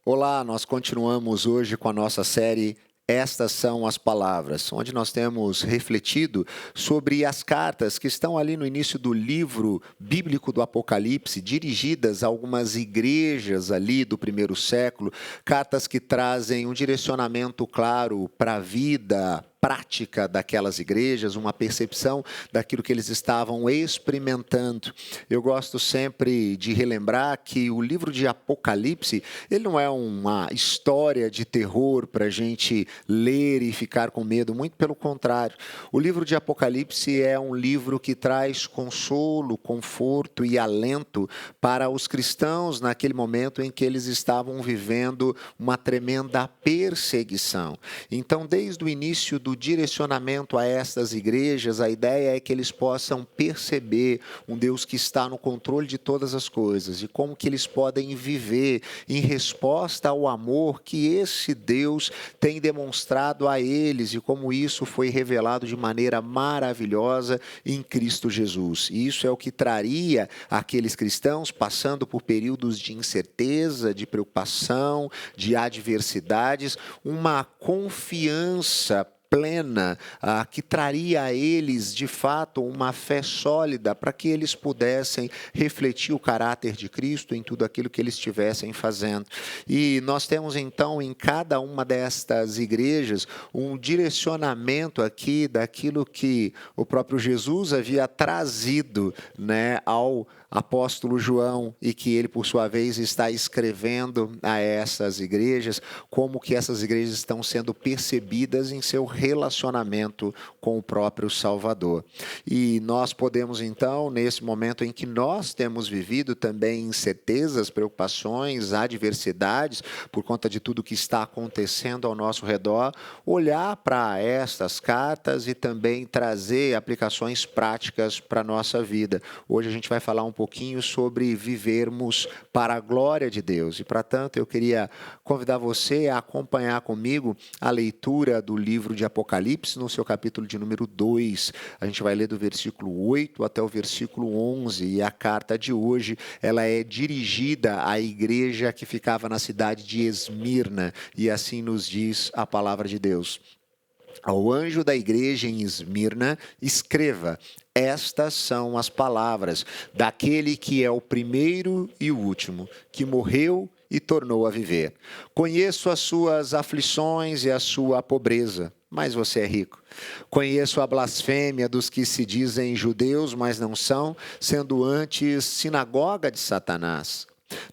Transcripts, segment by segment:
Olá, nós continuamos hoje com a nossa série Estas são as Palavras, onde nós temos refletido sobre as cartas que estão ali no início do livro bíblico do Apocalipse, dirigidas a algumas igrejas ali do primeiro século, cartas que trazem um direcionamento claro para a vida prática daquelas igrejas, uma percepção daquilo que eles estavam experimentando. Eu gosto sempre de relembrar que o livro de Apocalipse, ele não é uma história de terror para a gente ler e ficar com medo, muito pelo contrário. O livro de Apocalipse é um livro que traz consolo, conforto e alento para os cristãos naquele momento em que eles estavam vivendo uma tremenda perseguição. Então, desde o início do direcionamento a estas igrejas, a ideia é que eles possam perceber um Deus que está no controle de todas as coisas e como que eles podem viver em resposta ao amor que esse Deus tem demonstrado a eles e como isso foi revelado de maneira maravilhosa em Cristo Jesus. E isso é o que traria aqueles cristãos passando por períodos de incerteza, de preocupação, de adversidades, uma confiança plena, que traria a eles, de fato, uma fé sólida para que eles pudessem refletir o caráter de Cristo em tudo aquilo que eles estivessem fazendo. E nós temos, então, em cada uma destas igrejas, um direcionamento aqui daquilo que o próprio Jesus havia trazido, ao apóstolo João e que ele, por sua vez, está escrevendo a essas igrejas, como que essas igrejas estão sendo percebidas em seu relacionamento com o próprio Salvador. E nós podemos, então, nesse momento em que nós temos vivido também incertezas, preocupações, adversidades, por conta de tudo que está acontecendo ao nosso redor, olhar para estas cartas e também trazer aplicações práticas para a nossa vida. Hoje a gente vai falar um pouquinho sobre vivermos para a glória de Deus. E, para tanto, eu queria convidar você a acompanhar comigo a leitura do livro de Apocalipse, no seu capítulo de número 2. A gente vai ler do versículo 8 até o versículo 11. E a carta de hoje, ela é dirigida à igreja que ficava na cidade de Esmirna. E assim nos diz a palavra de Deus. Ao anjo da igreja em Esmirna, escreva: estas são as palavras daquele que é o primeiro e o último, que morreu e tornou a viver. Conheço as suas aflições e a sua pobreza, mas você é rico. Conheço a blasfêmia dos que se dizem judeus, mas não são, sendo antes sinagoga de Satanás.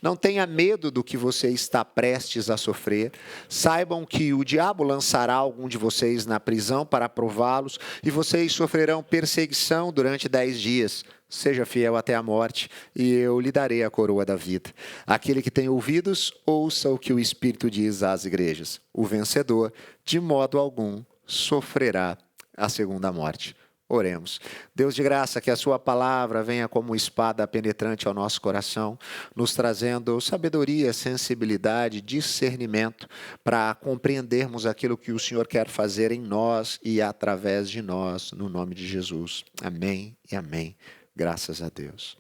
Não tenha medo do que você está prestes a sofrer. Saibam que o diabo lançará algum de vocês na prisão para prová-los e vocês sofrerão perseguição durante 10 dias. Seja fiel até a morte e eu lhe darei a coroa da vida. Aquele que tem ouvidos, ouça o que o Espírito diz às igrejas. O vencedor, de modo algum, sofrerá a segunda morte. Oremos. Deus de graça, que a sua palavra venha como espada penetrante ao nosso coração, nos trazendo sabedoria, sensibilidade, discernimento para compreendermos aquilo que o Senhor quer fazer em nós e através de nós, no nome de Jesus. Amém e amém. Graças a Deus.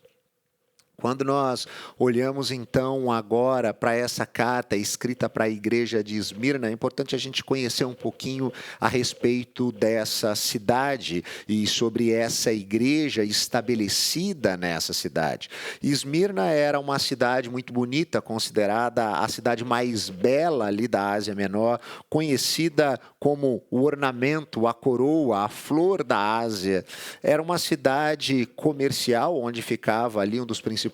Quando nós olhamos, então, agora para essa carta escrita para a igreja de Esmirna, é importante a gente conhecer um pouquinho a respeito dessa cidade e sobre essa igreja estabelecida nessa cidade. Esmirna era uma cidade muito bonita, considerada a cidade mais bela ali da Ásia Menor, conhecida como o ornamento, a coroa, a flor da Ásia. Era uma cidade comercial, onde ficava ali um dos principais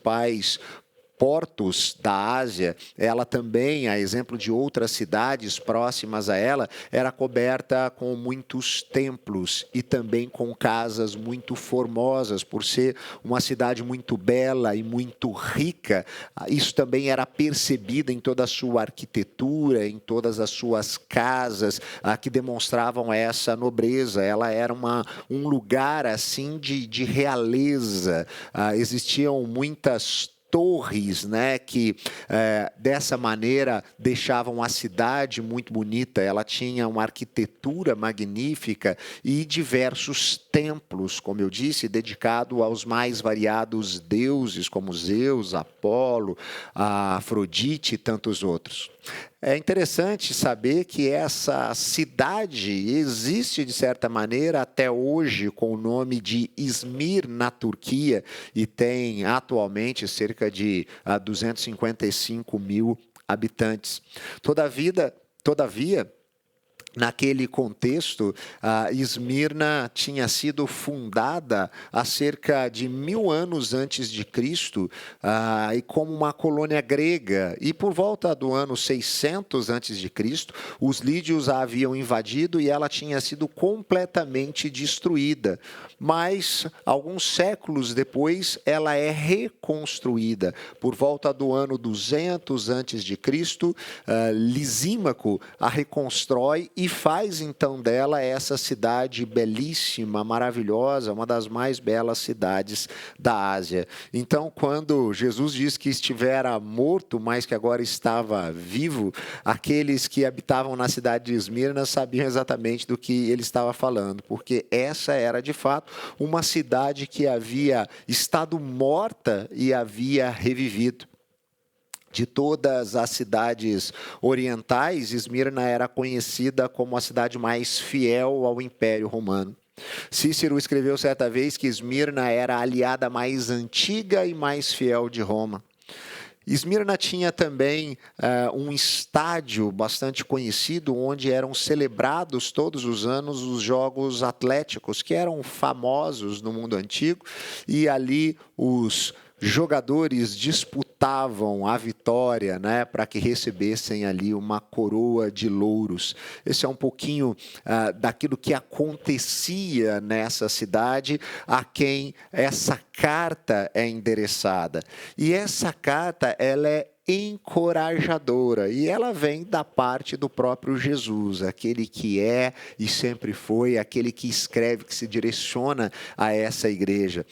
portos da Ásia. Ela também, a exemplo de outras cidades próximas a ela, era coberta com muitos templos e também com casas muito formosas, por ser uma cidade muito bela e muito rica. Isso também era percebido em toda a sua arquitetura, em todas as suas casas, que demonstravam essa nobreza. Ela era um lugar assim de realeza. Existiam muitas torres, né, que dessa maneira deixavam a cidade muito bonita. Ela tinha uma arquitetura magnífica e diversos templos, como eu disse, dedicado aos mais variados deuses, como Zeus, Apolo, Afrodite e tantos outros. É interessante saber que essa cidade existe, de certa maneira, até hoje, com o nome de Izmir, na Turquia, e tem atualmente cerca de 255 mil habitantes. Todavia, naquele contexto, Esmirna tinha sido fundada há cerca de 1000 anos antes de Cristo, e como uma colônia grega. E por volta do ano 600 antes de Cristo, os lídios a haviam invadido e ela tinha sido completamente destruída. Mas, alguns séculos depois, ela é reconstruída. Por volta do ano 200 antes de Cristo, Lisímaco a reconstrói e faz então dela essa cidade belíssima, maravilhosa, uma das mais belas cidades da Ásia. Então, quando Jesus diz que estivera morto, mas que agora estava vivo, aqueles que habitavam na cidade de Esmirna sabiam exatamente do que ele estava falando, porque essa era de fato uma cidade que havia estado morta e havia revivido. De todas as cidades orientais, Esmirna era conhecida como a cidade mais fiel ao Império Romano. Cícero escreveu certa vez que Esmirna era a aliada mais antiga e mais fiel de Roma. Esmirna tinha também um estádio bastante conhecido, onde eram celebrados todos os anos os Jogos Atléticos, que eram famosos no mundo antigo, e ali os jogadores disputavam a vitória, né, para que recebessem ali uma coroa de louros. Esse é um pouquinho daquilo que acontecia nessa cidade, a quem essa carta é endereçada. E essa carta, ela é encorajadora, e ela vem da parte do próprio Jesus, aquele que é e sempre foi, aquele que escreve, que se direciona a essa igreja.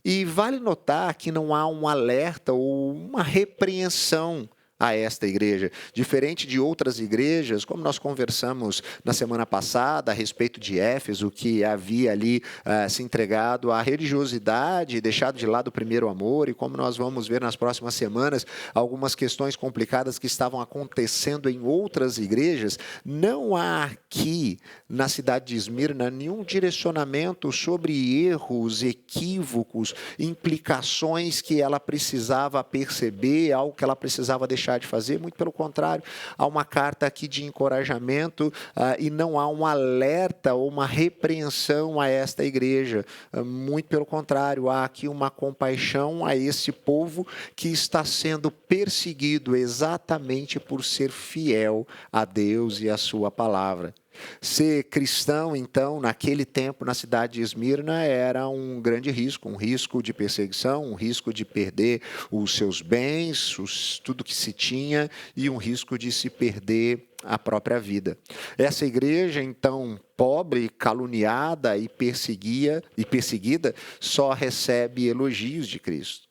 E vale notar que não há um alerta ou uma repreensão a esta igreja. Diferente de outras igrejas, como nós conversamos na semana passada a respeito de Éfeso, que havia ali se entregado à religiosidade, deixado de lado o primeiro amor, e como nós vamos ver nas próximas semanas, algumas questões complicadas que estavam acontecendo em outras igrejas, não há aqui na cidade de Esmirna nenhum direcionamento sobre erros, equívocos, implicações que ela precisava perceber, algo que ela precisava deixar de fazer. Muito pelo contrário, há uma carta aqui de encorajamento e não há um alerta ou uma repreensão a esta igreja. Muito pelo contrário, há aqui uma compaixão a esse povo que está sendo perseguido exatamente por ser fiel a Deus e a sua palavra. Ser cristão, então, naquele tempo, na cidade de Esmirna, era um grande risco, um risco de perseguição, um risco de perder os seus bens, tudo que se tinha, e um risco de se perder a própria vida. Essa igreja, então, pobre, caluniada e perseguida, só recebe elogios de Cristo.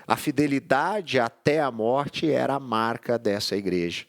A fidelidade até a morte era a marca dessa igreja.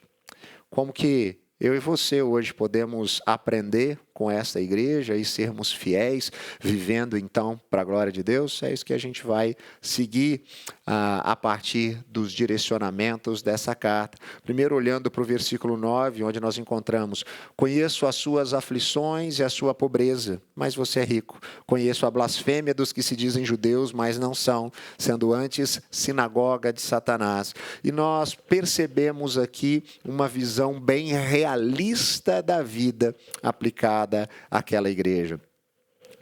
Como que eu e você hoje podemos aprender com essa igreja e sermos fiéis, vivendo então para a glória de Deus? É isso que a gente vai seguir a partir dos direcionamentos dessa carta. Primeiro, olhando para o versículo 9, onde nós encontramos: conheço as suas aflições e a sua pobreza, mas você é rico. Conheço a blasfêmia dos que se dizem judeus, mas não são, sendo antes sinagoga de Satanás. E nós percebemos aqui uma visão bem realista da vida aplicada àquela igreja.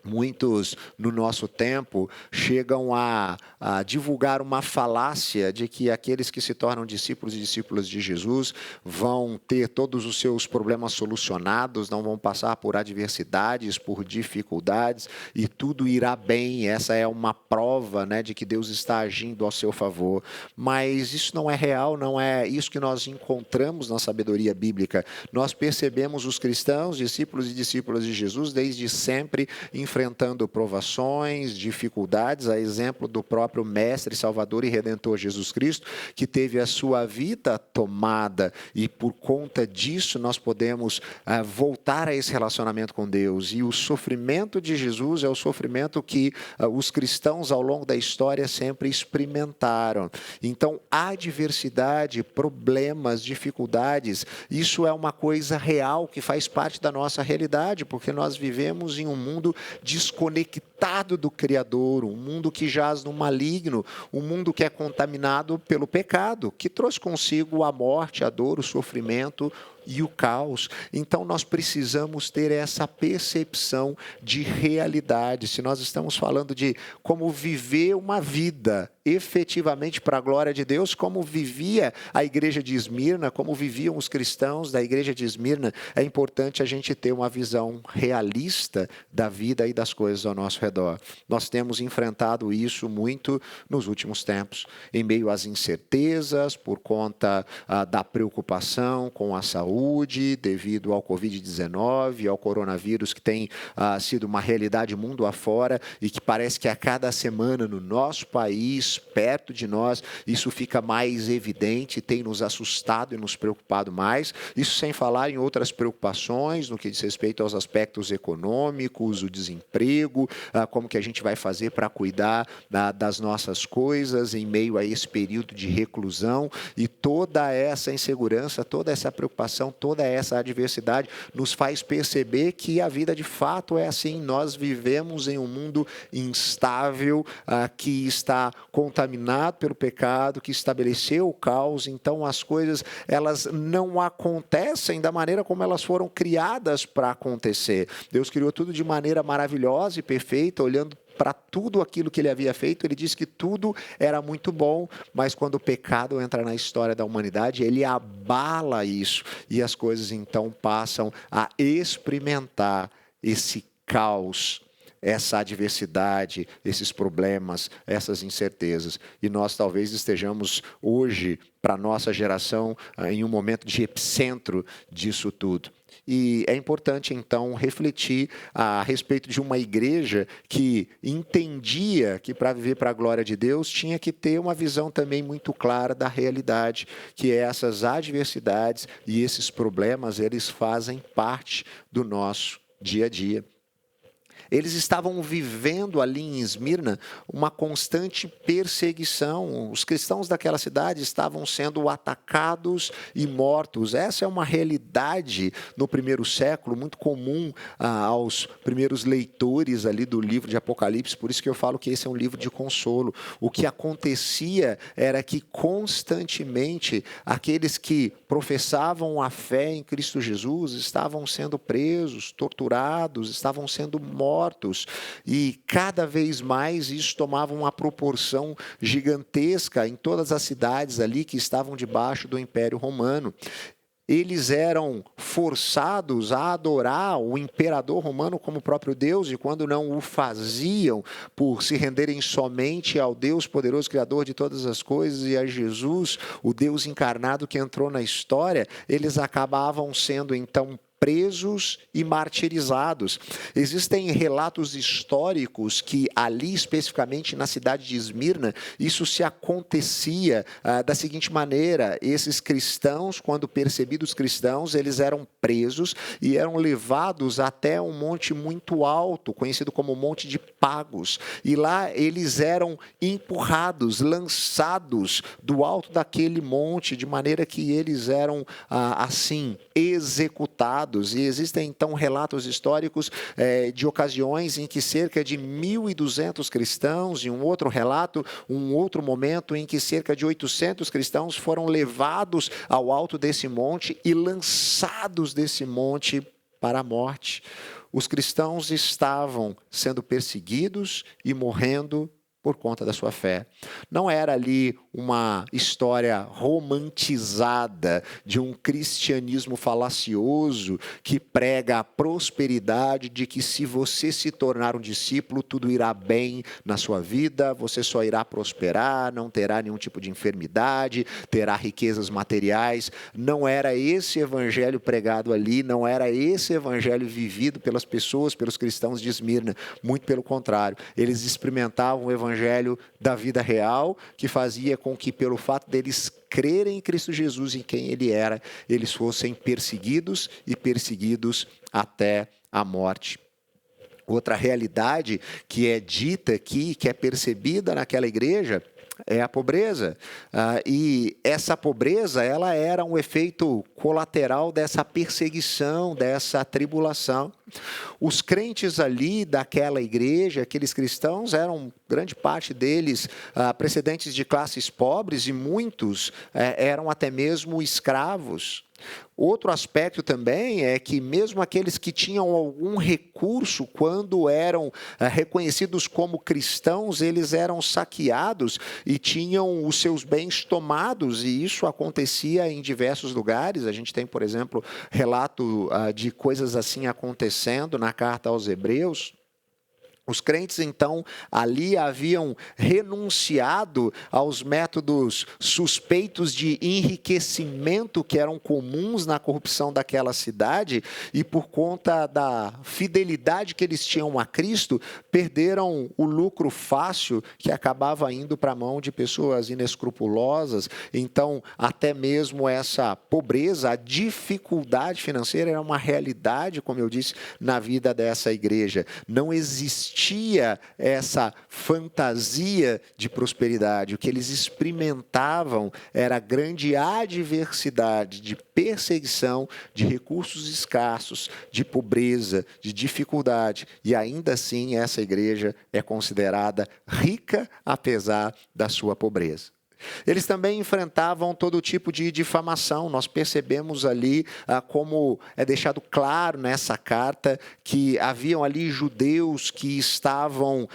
Muitos, no nosso tempo, chegam a divulgar uma falácia de que aqueles que se tornam discípulos e discípulas de Jesus vão ter todos os seus problemas solucionados, não vão passar por adversidades, por dificuldades, e tudo irá bem. Essa é uma prova, né, de que Deus está agindo ao seu favor. Mas isso não é real, não é isso que nós encontramos na sabedoria bíblica. Nós percebemos os cristãos, discípulos e discípulas de Jesus, desde sempre, enfrentando provações, dificuldades, a exemplo do próprio Mestre, Salvador e Redentor Jesus Cristo, que teve a sua vida tomada e por conta disso nós podemos voltar a esse relacionamento com Deus. E o sofrimento de Jesus é o sofrimento que os cristãos ao longo da história sempre experimentaram. Então, adversidade, problemas, dificuldades, isso é uma coisa real que faz parte da nossa realidade, porque nós vivemos em um mundo desconectado do Criador, um mundo que jaz no maligno, um mundo que é contaminado pelo pecado, que trouxe consigo a morte, a dor, o sofrimento e o caos. Então nós precisamos ter essa percepção de realidade. Se nós estamos falando de como viver uma vida efetivamente para a glória de Deus, como vivia a igreja de Esmirna, como viviam os cristãos da igreja de Esmirna, é importante a gente ter uma visão realista da vida e das coisas ao nosso redor. Nós temos enfrentado isso muito nos últimos tempos, em meio às incertezas, por conta da preocupação com a saúde, devido ao Covid-19, ao coronavírus, que tem sido uma realidade mundo afora e que parece que a cada semana no nosso país, perto de nós, isso fica mais evidente, tem nos assustado e nos preocupado mais. Isso sem falar em outras preocupações, no que diz respeito aos aspectos econômicos, o desemprego, como que a gente vai fazer para cuidar das nossas coisas em meio a esse período de reclusão. E toda essa insegurança, toda essa preocupação, toda essa adversidade nos faz perceber que a vida de fato é assim. Nós vivemos em um mundo instável, que está contaminado pelo pecado, que estabeleceu o caos. Então as coisas, elas não acontecem da maneira como elas foram criadas para acontecer. Deus criou tudo de maneira maravilhosa e perfeita, olhando para tudo aquilo que ele havia feito. Ele disse que tudo era muito bom, mas quando o pecado entra na história da humanidade, ele abala isso e as coisas então passam a experimentar esse caos, essa adversidade, esses problemas, essas incertezas. E nós talvez estejamos hoje, para a nossa geração, em um momento de epicentro disso tudo. E é importante, então, refletir a respeito de uma igreja que entendia que para viver para a glória de Deus tinha que ter uma visão também muito clara da realidade, que essas adversidades e esses problemas, eles fazem parte do nosso dia a dia. Eles estavam vivendo ali em Esmirna uma constante perseguição. Os cristãos daquela cidade estavam sendo atacados e mortos. Essa é uma realidade no primeiro século, muito comum aos primeiros leitores ali do livro de Apocalipse. Por isso que eu falo que esse é um livro de consolo. O que acontecia era que constantemente aqueles que professavam a fé em Cristo Jesus estavam sendo presos, torturados, estavam sendo mortos. E cada vez mais isso tomava uma proporção gigantesca em todas as cidades ali que estavam debaixo do Império Romano. Eles eram forçados a adorar o imperador romano como próprio Deus, e quando não o faziam, por se renderem somente ao Deus poderoso, Criador de todas as coisas, e a Jesus, o Deus encarnado que entrou na história, eles acabavam sendo então presos e martirizados. Existem relatos históricos que ali, especificamente na cidade de Esmirna, isso se acontecia da seguinte maneira: esses cristãos, quando percebidos cristãos, eles eram presos e eram levados até um monte muito alto, conhecido como Monte de Pagos, e lá eles eram empurrados, lançados do alto daquele monte, de maneira que eles eram assim, executados. E existem então relatos históricos de ocasiões em que cerca de 1.200 cristãos, e um outro relato, um outro momento em que cerca de 800 cristãos foram levados ao alto desse monte e lançados desse monte para a morte. Os cristãos estavam sendo perseguidos e morrendo por conta da sua fé. Não era ali uma história romantizada de um cristianismo falacioso que prega a prosperidade de que se você se tornar um discípulo, tudo irá bem na sua vida, você só irá prosperar, não terá nenhum tipo de enfermidade, terá riquezas materiais. Não era esse evangelho pregado ali, não era esse evangelho vivido pelas pessoas, pelos cristãos de Esmirna. Muito pelo contrário, eles experimentavam o evangelho da vida real, que fazia com que, pelo fato deles crerem em Cristo Jesus, em quem Ele era, eles fossem perseguidos e perseguidos até a morte. Outra realidade que é dita aqui, que é percebida naquela igreja, é a pobreza. E essa pobreza, ela era um efeito colateral dessa perseguição, dessa tribulação. Os crentes ali daquela igreja, aqueles cristãos, eram, grande parte deles, precedentes de classes pobres, e muitos eram até mesmo escravos. Outro aspecto também é que mesmo aqueles que tinham algum recurso, quando eram reconhecidos como cristãos, eles eram saqueados e tinham os seus bens tomados, e isso acontecia em diversos lugares. A gente tem, por exemplo, relato de coisas assim acontecendo na carta aos Hebreus. Os crentes, então, ali haviam renunciado aos métodos suspeitos de enriquecimento que eram comuns na corrupção daquela cidade, e por conta da fidelidade que eles tinham a Cristo, perderam o lucro fácil que acabava indo para a mão de pessoas inescrupulosas. Então, até mesmo essa pobreza, a dificuldade financeira era uma realidade, como eu disse, na vida dessa igreja. Não existia essa fantasia de prosperidade. O que eles experimentavam era grande adversidade, de perseguição, de recursos escassos, de pobreza, de dificuldade. E ainda assim essa igreja é considerada rica apesar da sua pobreza. Eles também enfrentavam todo tipo de difamação. Nós percebemos ali, como é deixado claro nessa carta, que haviam ali judeus que estavam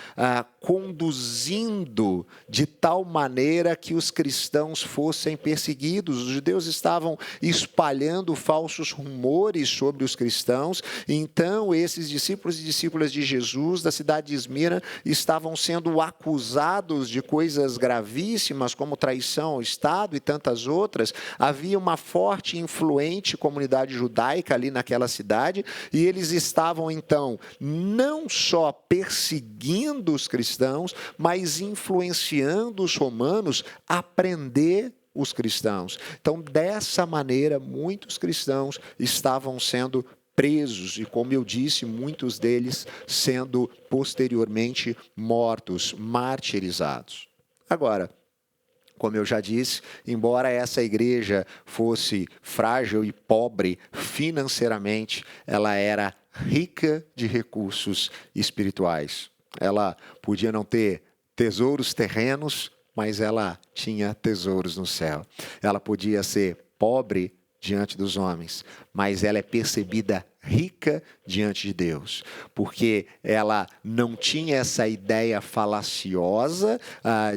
conduzindo de tal maneira que os cristãos fossem perseguidos. Os judeus estavam espalhando falsos rumores sobre os cristãos. Então, esses discípulos e discípulas de Jesus da cidade de Esmirna estavam sendo acusados de coisas gravíssimas, como traição ao Estado e tantas outras. Havia uma forte e influente comunidade judaica ali naquela cidade, e eles estavam, então, não só perseguindo os cristãos, mas influenciando os romanos a prender os cristãos. Então, dessa maneira, muitos cristãos estavam sendo presos, e, como eu disse, muitos deles sendo posteriormente mortos, martirizados. Agora, como eu já disse, embora essa igreja fosse frágil e pobre financeiramente, ela era rica de recursos espirituais. Ela podia não ter tesouros terrenos, mas ela tinha tesouros no céu. Ela podia ser pobre diante dos homens, mas ela é percebida rica diante de Deus, porque ela não tinha essa ideia falaciosa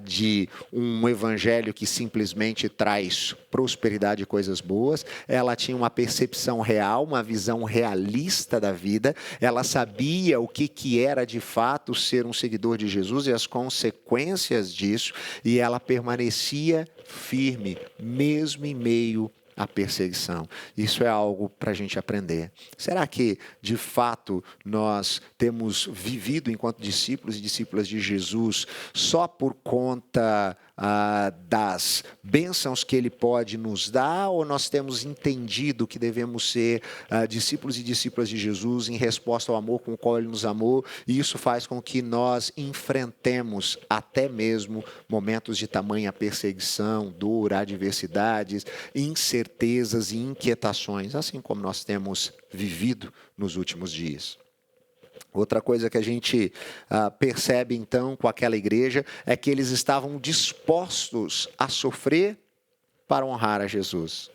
de um evangelho que simplesmente traz prosperidade e coisas boas. Ela tinha uma percepção real, uma visão realista da vida. Ela sabia o que era de fato ser um seguidor de Jesus e as consequências disso, e ela permanecia firme, mesmo em meio à perseguição. Isso é algo para a gente aprender. Será que, de fato, nós temos vivido enquanto discípulos e discípulas de Jesus só por conta das bênçãos que Ele pode nos dar, ou nós temos entendido que devemos ser discípulos e discípulas de Jesus em resposta ao amor com o qual Ele nos amou, e isso faz com que nós enfrentemos até mesmo momentos de tamanha perseguição, dor, adversidades, incertezas e inquietações, assim como nós temos vivido nos últimos dias? Outra coisa que a gente percebe, então, com aquela igreja é que eles estavam dispostos a sofrer para honrar a Jesus.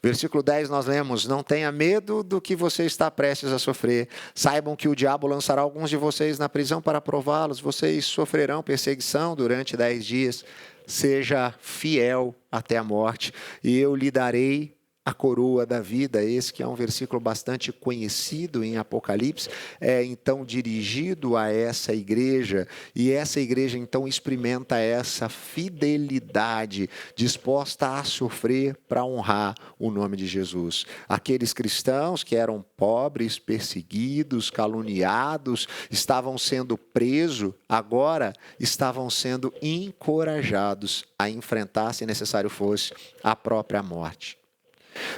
Versículo 10 nós lemos: não tenha medo do que você está prestes a sofrer. Saibam que o diabo lançará alguns de vocês na prisão para prová-los. Vocês sofrerão perseguição durante 10 dias. Seja fiel até a morte, e eu lhe darei a coroa da vida. Esse que é um versículo bastante conhecido em Apocalipse, é então dirigido a essa igreja, e essa igreja então experimenta essa fidelidade, disposta a sofrer para honrar o nome de Jesus. Aqueles cristãos que eram pobres, perseguidos, caluniados, estavam sendo presos, agora estavam sendo encorajados a enfrentar, se necessário fosse, a própria morte.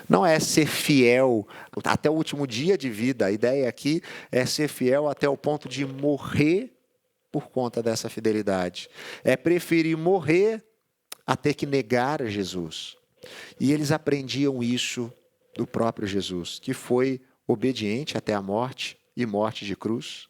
Não é ser fiel até o último dia de vida. A ideia aqui é ser fiel até o ponto de morrer por conta dessa fidelidade. É preferir morrer a ter que negar a Jesus. E eles aprendiam isso do próprio Jesus, que foi obediente até a morte e morte de cruz.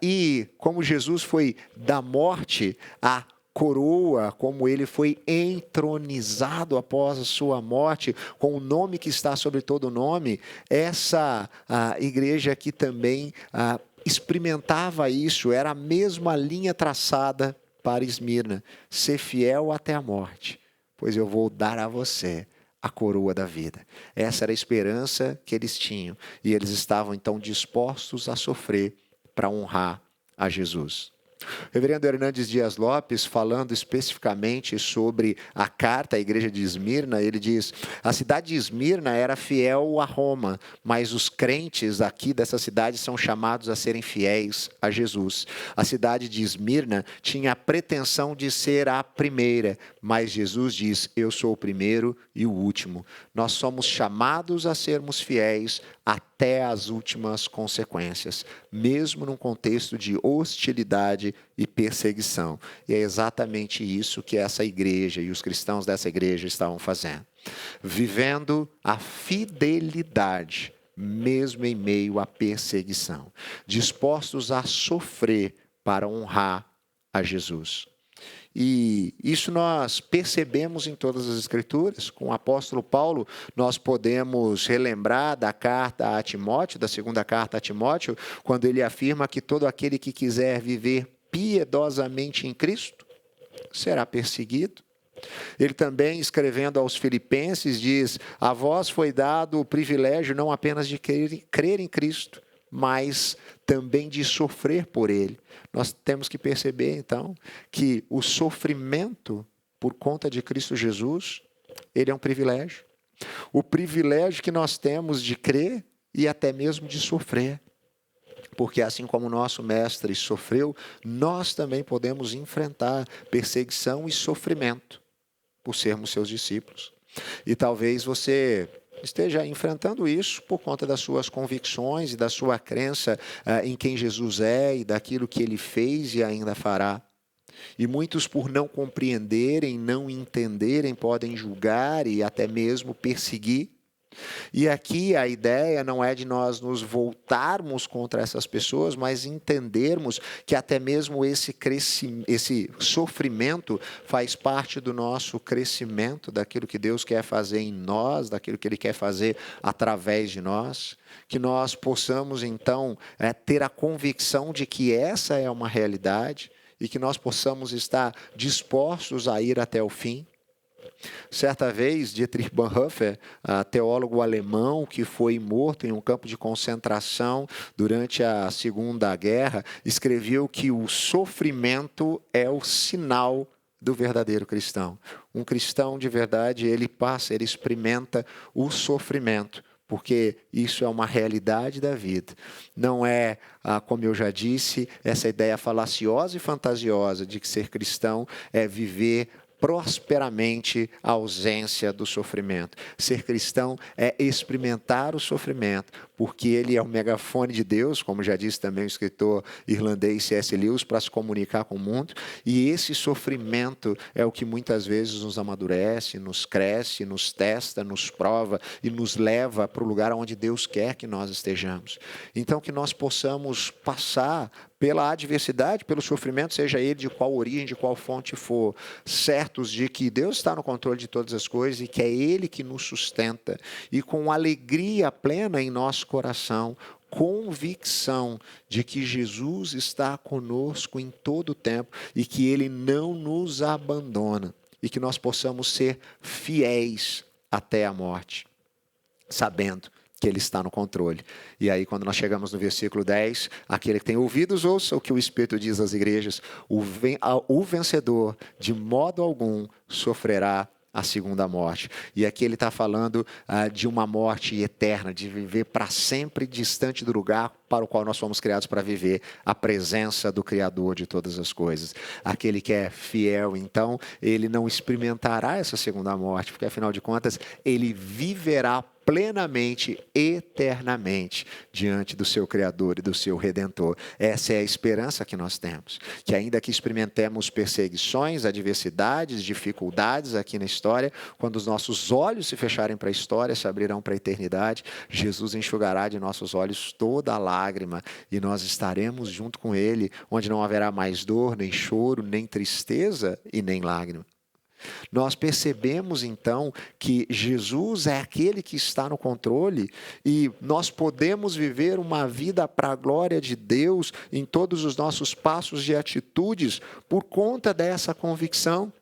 E como Jesus foi da morte à coroa, como ele foi entronizado após a sua morte, com o nome que está sobre todo nome, essa igreja aqui também experimentava isso, era a mesma linha traçada para Esmirna: ser fiel até a morte, pois eu vou dar a você a coroa da vida. Essa era a esperança que eles tinham, e eles estavam então dispostos a sofrer para honrar a Jesus. Reverendo Hernandes Dias Lopes, falando especificamente sobre a carta à igreja de Esmirna, ele diz: a cidade de Esmirna era fiel a Roma, mas os crentes aqui dessa cidade são chamados a serem fiéis a Jesus. A cidade de Esmirna tinha a pretensão de ser a primeira, mas Jesus diz: eu sou o primeiro e o último. Nós somos chamados a sermos fiéis até as últimas consequências, mesmo num contexto de hostilidade e perseguição. E é exatamente isso que essa igreja e os cristãos dessa igreja estavam fazendo. Vivendo a fidelidade, mesmo em meio à perseguição. Dispostos a sofrer para honrar a Jesus. E isso nós percebemos em todas as Escrituras. Com o apóstolo Paulo, nós podemos relembrar da carta a Timóteo, da segunda carta a Timóteo, quando ele afirma que todo aquele que quiser viver piedosamente em Cristo será perseguido. Ele também, escrevendo aos Filipenses, diz: a vós foi dado o privilégio não apenas de crer em Cristo, mas também de sofrer por Ele. Nós temos que perceber, então, que o sofrimento por conta de Cristo Jesus, ele é um privilégio. O privilégio que nós temos de crer e até mesmo de sofrer. Porque assim como o nosso mestre sofreu, nós também podemos enfrentar perseguição e sofrimento por sermos seus discípulos. E talvez você esteja enfrentando isso por conta das suas convicções e da sua crença em quem Jesus é e daquilo que Ele fez e ainda fará. E muitos, por não compreenderem, não entenderem, podem julgar e até mesmo perseguir. E aqui a ideia não é de nós nos voltarmos contra essas pessoas, mas entendermos que até mesmo esse sofrimento faz parte do nosso crescimento, daquilo que Deus quer fazer em nós, daquilo que Ele quer fazer através de nós. Que nós possamos então ter a convicção de que essa é uma realidade e que nós possamos estar dispostos a ir até o fim. Certa vez, Dietrich Bonhoeffer, teólogo alemão que foi morto em um campo de concentração durante a Segunda Guerra, escreveu que o sofrimento é o sinal do verdadeiro cristão. Um cristão de verdade, ele experimenta o sofrimento, porque isso é uma realidade da vida. Não é, como eu já disse, essa ideia falaciosa e fantasiosa de que ser cristão é viver prosperamente a ausência do sofrimento. Ser cristão é experimentar o sofrimento, porque ele é o megafone de Deus, como já disse também o escritor irlandês C.S. Lewis, para se comunicar com o mundo, e esse sofrimento é o que muitas vezes nos amadurece, nos cresce, nos testa, nos prova e nos leva para o lugar onde Deus quer que nós estejamos. Então, que nós possamos passar pela adversidade, pelo sofrimento, seja ele de qual origem, de qual fonte for, certos de que Deus está no controle de todas as coisas e que é Ele que nos sustenta, e com alegria plena em nosso coração, convicção de que Jesus está conosco em todo o tempo e que Ele não nos abandona, e que nós possamos ser fiéis até a morte, sabendo que Ele está no controle. E aí, quando nós chegamos no versículo 10, aquele que tem ouvidos, ouça o que o Espírito diz às igrejas: o vencedor, de modo algum, sofrerá a segunda morte. E aqui ele está falando de uma morte eterna, de viver para sempre distante do lugar para o qual nós fomos criados para viver, a presença do Criador de todas as coisas. Aquele que é fiel, então, ele não experimentará essa segunda morte, porque afinal de contas, ele viverá plenamente, eternamente, diante do seu Criador e do seu Redentor. Essa é a esperança que nós temos, que ainda que experimentemos perseguições, adversidades, dificuldades aqui na história, quando os nossos olhos se fecharem para a história, se abrirão para a eternidade, Jesus enxugará de nossos olhos toda a lágrima e nós estaremos junto com Ele, onde não haverá mais dor, nem choro, nem tristeza e nem lágrima. Nós percebemos então que Jesus é aquele que está no controle e nós podemos viver uma vida para a glória de Deus em todos os nossos passos e atitudes por conta dessa convicção.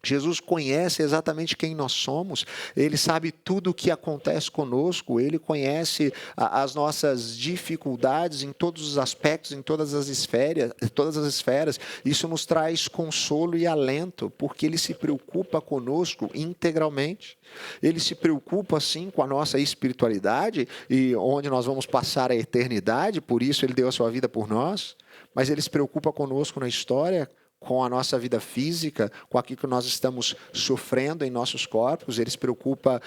Jesus conhece exatamente quem nós somos, Ele sabe tudo o que acontece conosco, Ele conhece as nossas dificuldades em todos os aspectos, em todas as esferas. Isso nos traz consolo e alento, porque Ele se preocupa conosco integralmente. Ele se preocupa, sim, com a nossa espiritualidade, e onde nós vamos passar a eternidade, por isso Ele deu a sua vida por nós, mas Ele se preocupa conosco na história, com a nossa vida física, com aquilo que nós estamos sofrendo em nossos corpos. Ele se preocupa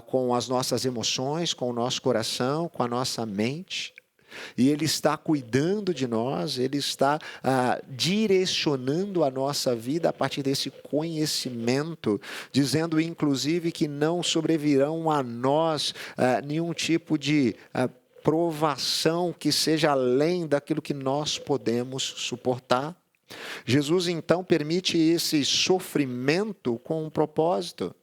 com as nossas emoções, com o nosso coração, com a nossa mente. E Ele está cuidando de nós, Ele está direcionando a nossa vida a partir desse conhecimento, dizendo inclusive que não sobrevirão a nós nenhum tipo de provação que seja além daquilo que nós podemos suportar. Jesus, então, permite esse sofrimento com um propósito.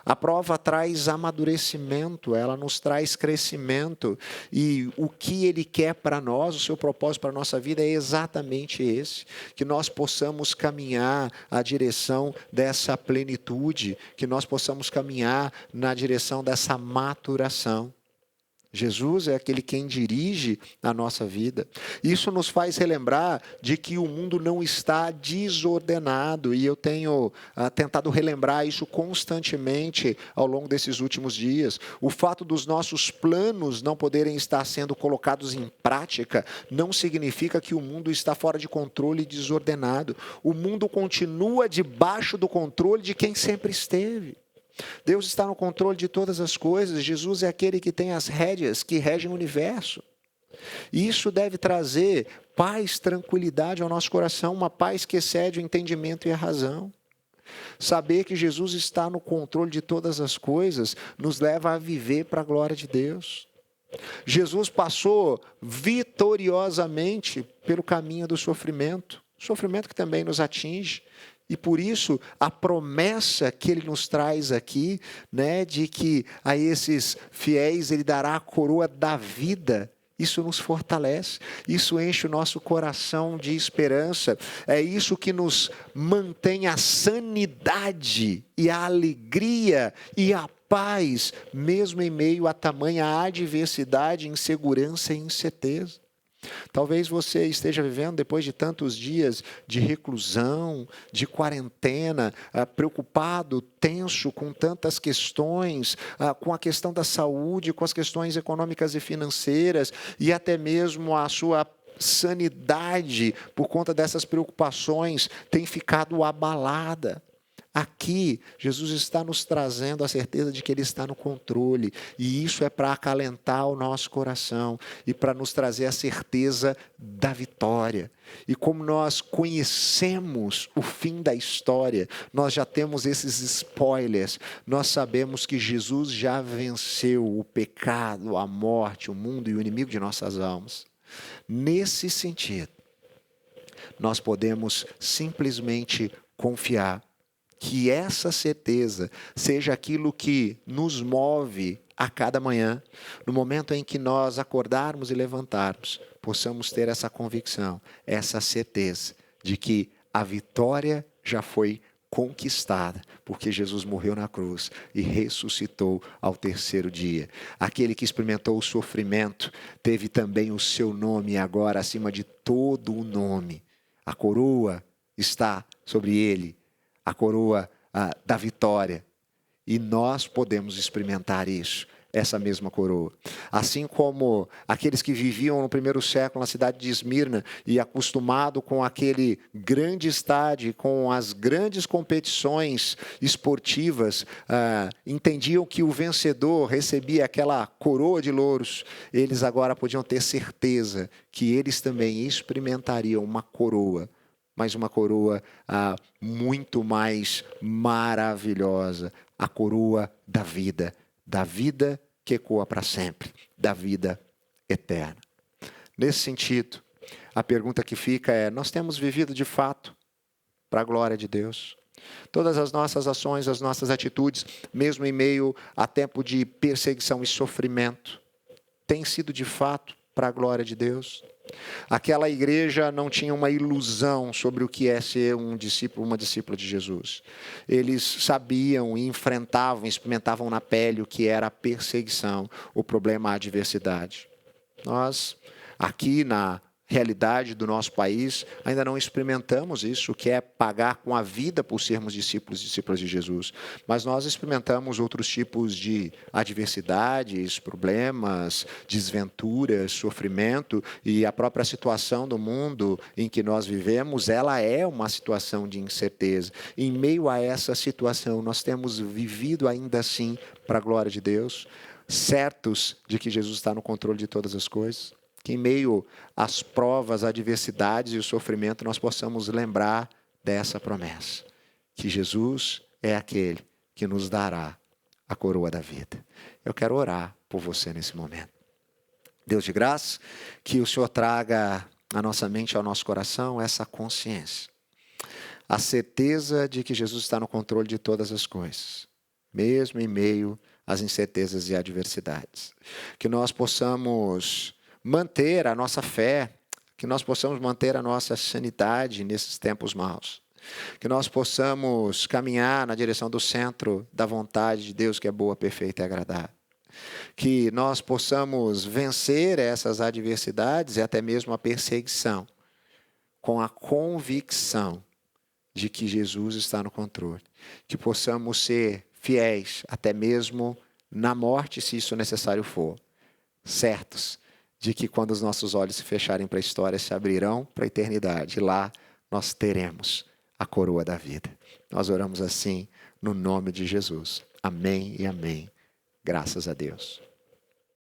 A prova traz amadurecimento, ela nos traz crescimento. E o que Ele quer para nós, o seu propósito para a nossa vida é exatamente esse. Que nós possamos caminhar à direção dessa plenitude, que nós possamos caminhar na direção dessa maturação. Jesus é aquele quem dirige a nossa vida. Isso nos faz relembrar de que o mundo não está desordenado, e eu tenho tentado relembrar isso constantemente ao longo desses últimos dias. O fato dos nossos planos não poderem estar sendo colocados em prática não significa que o mundo está fora de controle e desordenado. O mundo continua debaixo do controle de quem sempre esteve. Deus está no controle de todas as coisas. Jesus é aquele que tem as rédeas que regem o universo. E isso deve trazer paz, tranquilidade ao nosso coração, uma paz que excede o entendimento e a razão. Saber que Jesus está no controle de todas as coisas nos leva a viver para a glória de Deus. Jesus passou vitoriosamente pelo caminho do sofrimento que também nos atinge. E por isso, a promessa que Ele nos traz aqui, né, de que a esses fiéis Ele dará a coroa da vida, isso nos fortalece, isso enche o nosso coração de esperança, é isso que nos mantém a sanidade e a alegria e a paz, mesmo em meio a tamanha adversidade, insegurança e incerteza. Talvez você esteja vivendo, depois de tantos dias de reclusão, de quarentena, preocupado, tenso com tantas questões, com a questão da saúde, com as questões econômicas e financeiras, e até mesmo a sua sanidade, por conta dessas preocupações, tem ficado abalada. Aqui, Jesus está nos trazendo a certeza de que Ele está no controle, e isso é para acalentar o nosso coração e para nos trazer a certeza da vitória. E como nós conhecemos o fim da história, nós já temos esses spoilers, nós sabemos que Jesus já venceu o pecado, a morte, o mundo e o inimigo de nossas almas. Nesse sentido, nós podemos simplesmente confiar. Que essa certeza seja aquilo que nos move a cada manhã, no momento em que nós acordarmos e levantarmos, possamos ter essa convicção, essa certeza de que a vitória já foi conquistada, porque Jesus morreu na cruz e ressuscitou ao terceiro dia. Aquele que experimentou o sofrimento teve também o seu nome agora acima de todo o nome. A coroa está sobre ele, a coroa da vitória. E nós podemos experimentar isso, essa mesma coroa. Assim como aqueles que viviam no primeiro século na cidade de Esmirna e acostumado com aquele grande estádio, com as grandes competições esportivas, entendiam que o vencedor recebia aquela coroa de louros. Eles agora podiam ter certeza que eles também experimentariam uma coroa, mas uma coroa muito mais maravilhosa, a coroa da vida que ecoa para sempre, da vida eterna. Nesse sentido, a pergunta que fica é: nós temos vivido de fato para a glória de Deus? Todas as nossas ações, as nossas atitudes, mesmo em meio a tempo de perseguição e sofrimento, têm sido de fato para a glória de Deus? Aquela igreja não tinha uma ilusão sobre o que é ser um discípulo, uma discípula de Jesus. Eles sabiam e enfrentavam, experimentavam na pele o que era a perseguição, o problema, a adversidade. Nós, aqui na realidade do nosso país, ainda não experimentamos isso, que é pagar com a vida por sermos discípulos e discípulas de Jesus. Mas nós experimentamos outros tipos de adversidades, problemas, desventuras, sofrimento, e a própria situação do mundo em que nós vivemos, ela é uma situação de incerteza. Em meio a essa situação, nós temos vivido ainda assim para a glória de Deus, certos de que Jesus está no controle de todas as coisas. Que em meio às provas, adversidades e o sofrimento, nós possamos lembrar dessa promessa, que Jesus é aquele que nos dará a coroa da vida. Eu quero orar por você nesse momento. Deus de graça, que o Senhor traga à nossa mente, ao nosso coração, essa consciência, a certeza de que Jesus está no controle de todas as coisas, mesmo em meio às incertezas e adversidades. Que nós possamos manter a nossa fé, que nós possamos manter a nossa sanidade nesses tempos maus. Que nós possamos caminhar na direção do centro da vontade de Deus, que é boa, perfeita e agradável. Que nós possamos vencer essas adversidades e até mesmo a perseguição, com a convicção de que Jesus está no controle. Que possamos ser fiéis, até mesmo na morte, se isso necessário for, certos de que quando os nossos olhos se fecharem para a história, se abrirão para a eternidade. Lá nós teremos a coroa da vida. Nós oramos assim no nome de Jesus. Amém e amém. Graças a Deus.